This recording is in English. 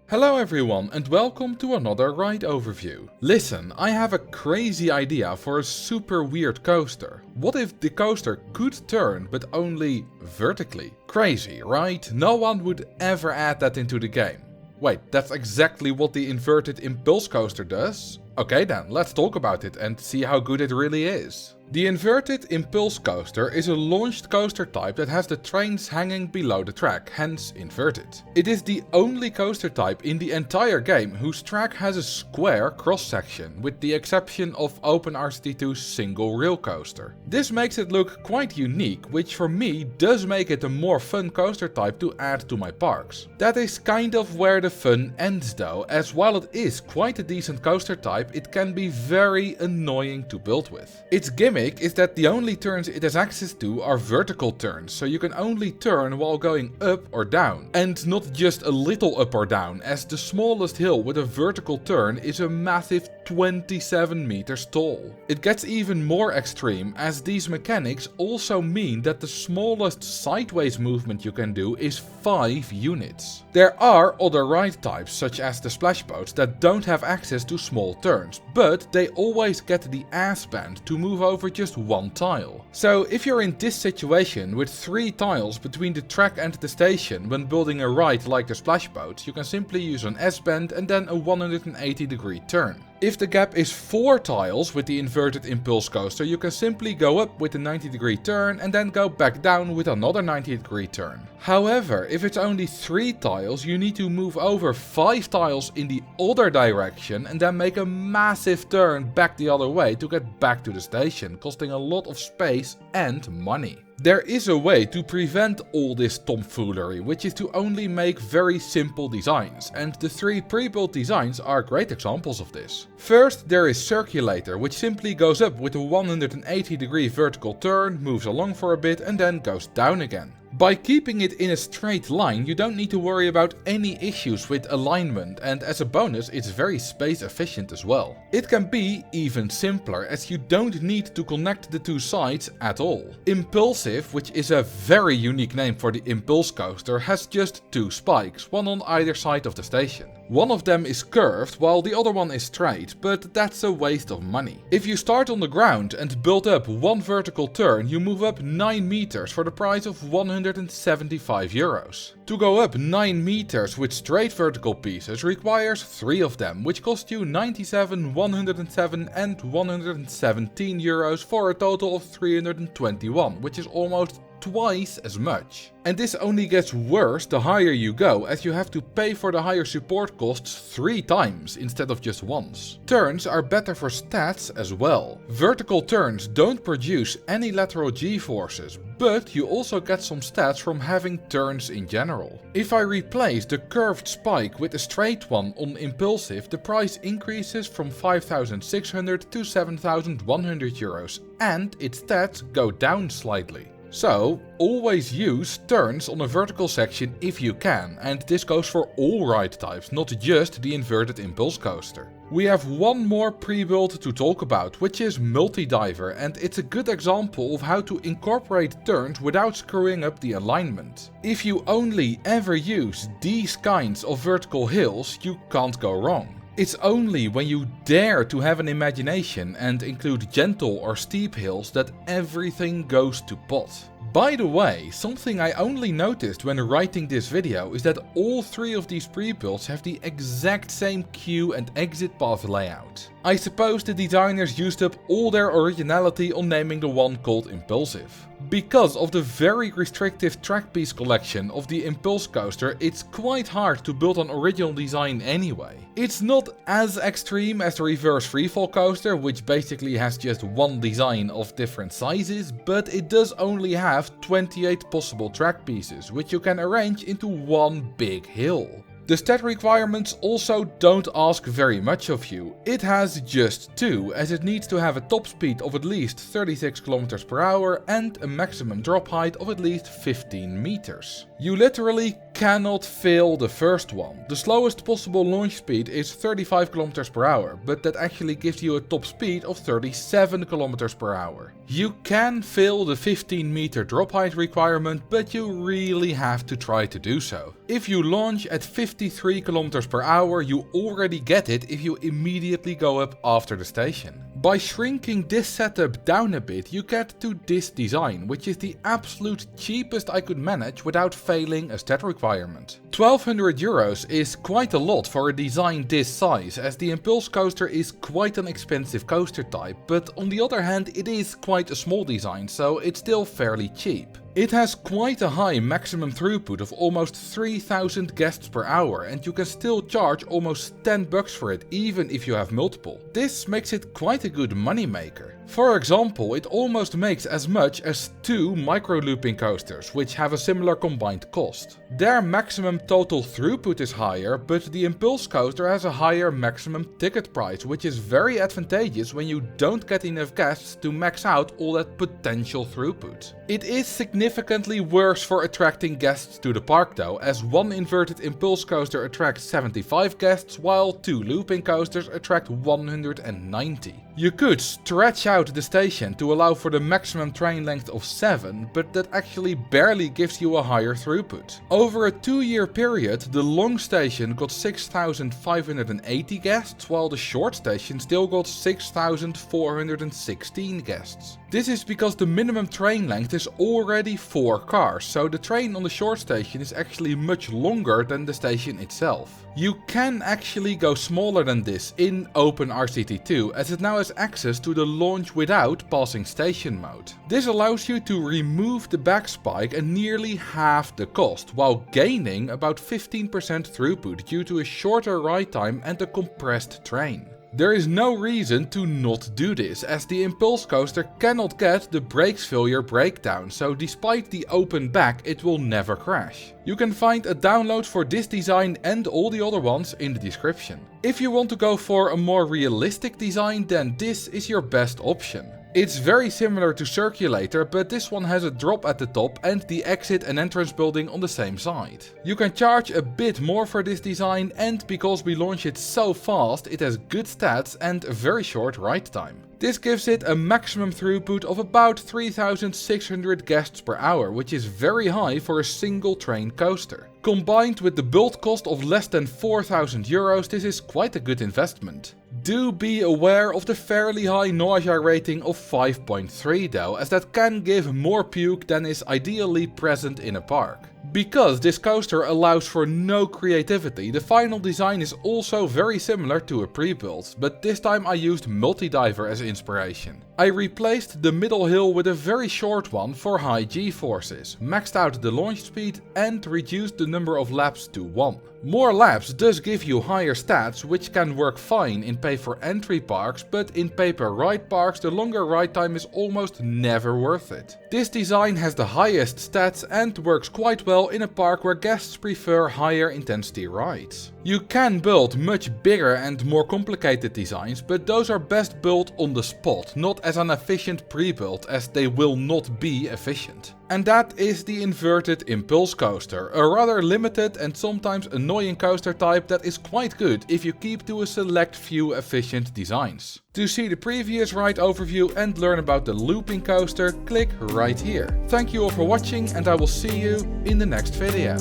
Hello everyone and welcome to another ride overview. Listen, I have a crazy idea for a super weird coaster. What if the coaster could turn but only vertically? Crazy, right? No one would ever add that into the game. Wait, that's exactly what the inverted impulse coaster does? Okay then, let's talk about it and see how good it really is. The inverted impulse coaster is a launched coaster type that has the trains hanging below the track, hence inverted. It is the only coaster type in the entire game whose track has a square cross-section, with the exception of Open RCT2's single rail coaster. This makes it look quite unique, which for me does make it a more fun coaster type to add to my parks. That is kind of where the fun ends though, as while it is quite a decent coaster type, it can be very annoying to build with. Its gimmick is that the only turns it has access to are vertical turns, so you can only turn while going up or down. And not just a little up or down, as the smallest hill with a vertical turn is a massive 27 meters tall. It gets even more extreme, as these mechanics also mean that the smallest sideways movement you can do is 5 units. There are other ride types, such as the splash boats, that don't have access to small turns, but they always get the ass band to move over just one tile. So if you're in this situation with 3 tiles between the track and the station when building a ride like the splash boats, you can simply use an S-bend and then a 180-degree turn. If the gap is 4 tiles with the inverted impulse coaster, you can simply go up with a 90-degree turn and then go back down with another 90-degree turn. However, if it's only 3 tiles, you need to move over 5 tiles in the other direction and then make a massive turn back the other way to get back to the station, costing a lot of space and money. There is a way to prevent all this tomfoolery, which is to only make very simple designs, and the 3 pre-built designs are great examples of this. First, there is Circulator, which simply goes up with a 180-degree vertical turn, moves along for a bit and then goes down again. By keeping it in a straight line, you don't need to worry about any issues with alignment, and as a bonus it's very space efficient as well. It can be even simpler, as you don't need to connect the 2 sides at all. Impulsive, which is a very unique name for the impulse coaster, has just 2 spikes, one on either side of the station. One of them is curved while the other one is straight, but that's a waste of money. If you start on the ground and build up 1 vertical turn, you move up 9 meters for the price of €175. To go up 9 meters with straight vertical pieces requires 3 of them, which cost you 97, 107 and 117 euros for a total of 321, which is almost twice as much. And this only gets worse the higher you go, as you have to pay for the higher support costs 3 times instead of just once. Turns are better for stats as well. Vertical turns don't produce any lateral g-forces, but you also get some stats from having turns in general. If I replace the curved spike with a straight one on impulsive, the price increases from 5,600 to 7,100 euros, and its stats go down slightly. So, always use turns on a vertical section if you can, and this goes for all ride types, not just the inverted impulse coaster. We have one more pre-build to talk about, which is Multi-Diver, and it's a good example of how to incorporate turns without screwing up the alignment. If you only ever use these kinds of vertical hills, you can't go wrong. It's only when you dare to have an imagination and include gentle or steep hills that everything goes to pot. By the way, something I only noticed when writing this video is that all 3 of these pre-builds have the exact same queue and exit path layout. I suppose the designers used up all their originality on naming the one called Impulsive. Because of the very restrictive track piece collection of the impulse coaster, it's quite hard to build an original design anyway. It's not as extreme as the reverse freefall coaster, which basically has just one design of different sizes, but it does only have 28 possible track pieces, which you can arrange into one big hill. The stat requirements also don't ask very much of you. It has just 2, as it needs to have a top speed of at least 36 km per hour and a maximum drop height of at least 15 meters. You literally cannot fail the first one. The slowest possible launch speed is 35 km per hour, but that actually gives you a top speed of 37 km per hour. You can fail the 15 meter drop height requirement, but you really have to try to do so. If you launch at 53 km per hour, you already get it if you immediately go up after the station. By shrinking this setup down a bit, you get to this design, which is the absolute cheapest I could manage without failing a stat requirement. 1200 euros is quite a lot for a design this size, as the Impulse coaster is quite an expensive coaster type, but on the other hand it is quite a small design, so it's still fairly cheap. It has quite a high maximum throughput of almost 3000 guests per hour, and you can still charge almost $10 for it even if you have multiple. This makes it quite a good money maker. For example, it almost makes as much as 2 micro looping coasters, which have a similar combined cost. Their maximum total throughput is higher, but the Impulse coaster has a higher maximum ticket price, which is very advantageous when you don't get enough guests to max out all that potential throughput. It is significantly worse for attracting guests to the park though, as one inverted Impulse coaster attracts 75 guests, while 2 looping coasters attract 190. You could stretch out the station to allow for the maximum train length of 7, but that actually barely gives you a higher throughput. Over a 2-year period, the long station got 6,580 guests, while the short station still got 6,416 guests. This is because the minimum train length is already 4 cars, so the train on the short station is actually much longer than the station itself. You can actually go smaller than this in Open RCT2, as it now has access to the launch without passing station mode. This allows you to remove the back spike and nearly half the cost, while gaining about 15% throughput due to a shorter ride time and a compressed train. There is no reason to not do this, as the Impulse coaster cannot get the brakes failure breakdown, so despite the open back it will never crash. You can find a download for this design and all the other ones in the description. If you want to go for a more realistic design, then this is your best option. It's very similar to Circulator, but this one has a drop at the top and the exit and entrance building on the same side. You can charge a bit more for this design, and because we launch it so fast, it has good stats and a very short ride time. This gives it a maximum throughput of about 3,600 guests per hour, which is very high for a single train coaster. Combined with the build cost of less than 4,000 euros, this is quite a good investment. Do be aware of the fairly high nausea rating of 5.3 though, as that can give more puke than is ideally present in a park. Because this coaster allows for no creativity, the final design is also very similar to a pre-build, but this time I used multi-diver as inspiration. I replaced the middle hill with a very short one for high G-forces, maxed out the launch speed and reduced the number of laps to 1. More laps does give you higher stats, which can work fine in pay-for-entry parks, but in pay-per-ride parks the longer ride time is almost never worth it. This design has the highest stats and works quite well in a park where guests prefer higher intensity rides. You can build much bigger and more complicated designs, but those are best built on the spot, not as an efficient pre-build, as they will not be efficient. And that is the inverted Impulse coaster, a rather limited and sometimes annoying coaster type that is quite good if you keep to a select few efficient designs. To see the previous ride overview and learn about the looping coaster, click right here. Thank you all for watching, and I will see you in the next video.